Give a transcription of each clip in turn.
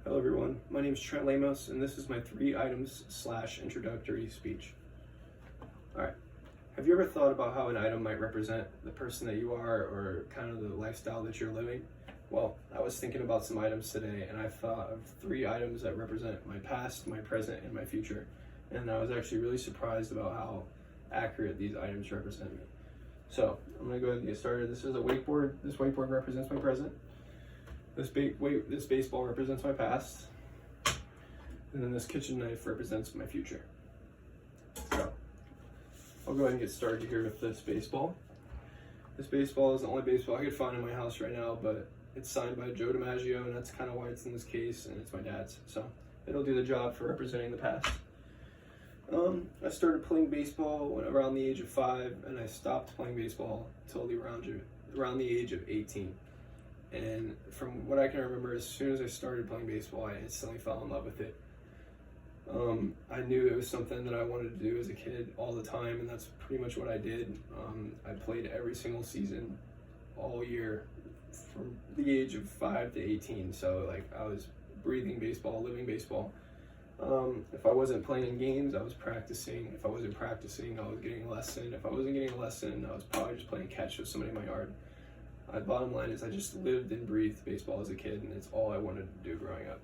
Hello everyone, my name is Trent Lamos and this is my 3 items / introductory speech. Alright, have you ever thought about how an item might represent the person that you are or kind of the lifestyle that you're living? Well, I was thinking about some items today and I thought of 3 items that represent my past, my present, and my future. And I was actually really surprised about how accurate these items represent me. So, I'm going to go ahead and get started. This is a wakeboard. This wakeboard represents my present. This baseball represents my past, and then this kitchen knife represents my future. So, I'll go ahead and get started here with this baseball. This baseball is the only baseball I could find in my house right now, but it's signed by Joe DiMaggio, and that's kind of why it's in this case, and it's my dad's. So, it'll do the job for representing the past. I started playing baseball around the age of 5, and I stopped playing baseball until around the age of 18. And from what I can remember, as soon as I started playing baseball, I instantly fell in love with it. I knew it was something that I wanted to do as a kid all the time, and that's pretty much what I did. I played every single season, all year, from the age of 5 to 18. So like I was breathing baseball, living baseball. If I wasn't playing games, I was practicing. If I wasn't practicing, I was getting a lesson. If I wasn't getting a lesson, I was probably just playing catch with somebody in my yard. Bottom line is I just lived and breathed baseball as a kid, and it's all I wanted to do growing up.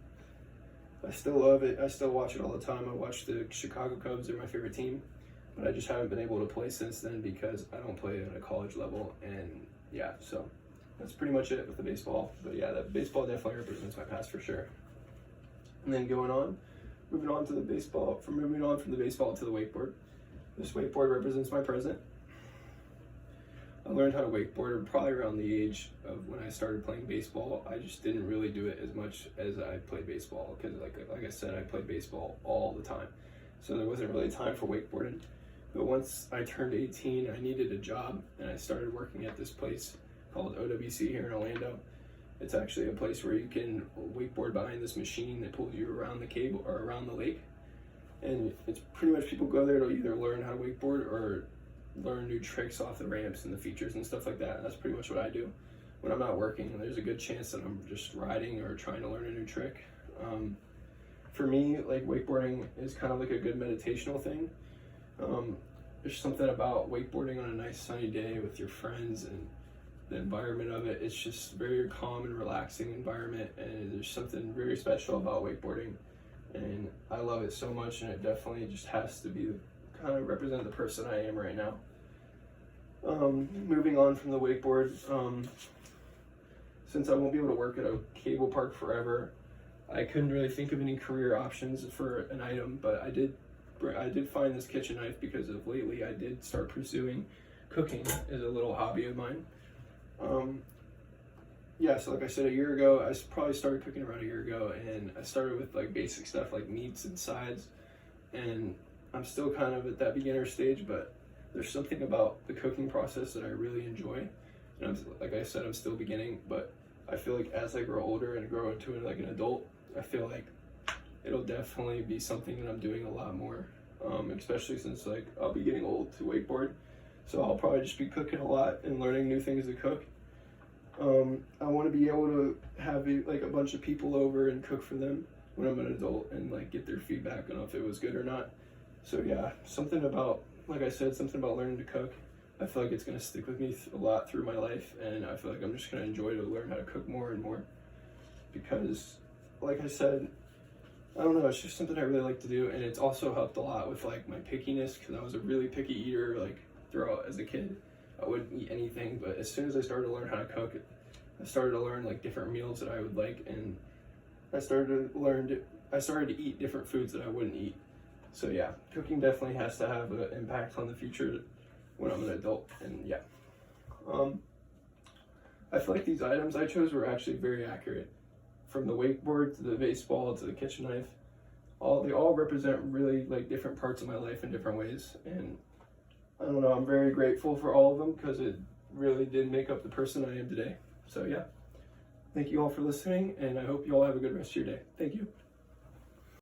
I still love it. I still watch it all the time. I watch the Chicago Cubs. They're my favorite team, but I just haven't been able to play since then because I don't play at a college level. And yeah, so that's pretty much it with the baseball. But yeah, that baseball definitely represents my past for sure. And then moving on from the baseball to the wakeboard. This wakeboard represents my present. I learned how to wakeboard probably around the age of when I started playing baseball. I just didn't really do it as much as I played baseball because like I said, I played baseball all the time. So there wasn't really time for wakeboarding. But once I turned 18, I needed a job and I started working at this place called OWC here in Orlando. It's actually a place where you can wakeboard behind this machine that pulls you around the cable or around the lake. And it's pretty much people go there to either learn how to wakeboard or learn new tricks off the ramps and the features and stuff like that. And that's pretty much what I do when I'm not working. There's a good chance that I'm just riding or trying to learn a new trick. For me, like wakeboarding is kind of like a good meditational thing. There's something about wakeboarding on a nice sunny day with your friends and the environment of it. It's just very calm and relaxing environment, and there's something very special about wakeboarding, and I love it so much. And it definitely just has to be kind of represent the person I am right now. Moving on from the wakeboard, since I won't be able to work at a cable park forever, I couldn't really think of any career options for an item, but I did find this kitchen knife because of lately I did start pursuing cooking as a little hobby of mine. Yeah, so like I said, a year ago, I probably started cooking around a year ago, and I started with like basic stuff like meats and sides, and I'm still kind of at that beginner stage, but there's something about the cooking process that I really enjoy. And like I said, I'm still beginning, but I feel like as I grow older and grow into it like an adult, I feel like it'll definitely be something that I'm doing a lot more, especially since like I'll be getting old to wakeboard. So I'll probably just be cooking a lot and learning new things to cook. I want to be able to have like a bunch of people over and cook for them when I'm an adult and like get their feedback on if it was good or not. So yeah, something about learning to cook. I feel like it's going to stick with me a lot through my life, and I feel like I'm just going to enjoy to learn how to cook more and more because, like I said, I don't know, it's just something I really like to do, and it's also helped a lot with like my pickiness because I was a really picky eater like throughout as a kid. I wouldn't eat anything, but as soon as I started to learn how to cook, I started to learn like different meals that I would like, and I started to eat different foods that I wouldn't eat. So yeah, cooking definitely has to have an impact on the future when I'm an adult, and yeah. I feel like these items I chose were actually very accurate. From the wakeboard to the baseball to the kitchen knife, they all represent really like different parts of my life in different ways, and I don't know, I'm very grateful for all of them because it really did make up the person I am today. So yeah, thank you all for listening, and I hope you all have a good rest of your day. Thank you.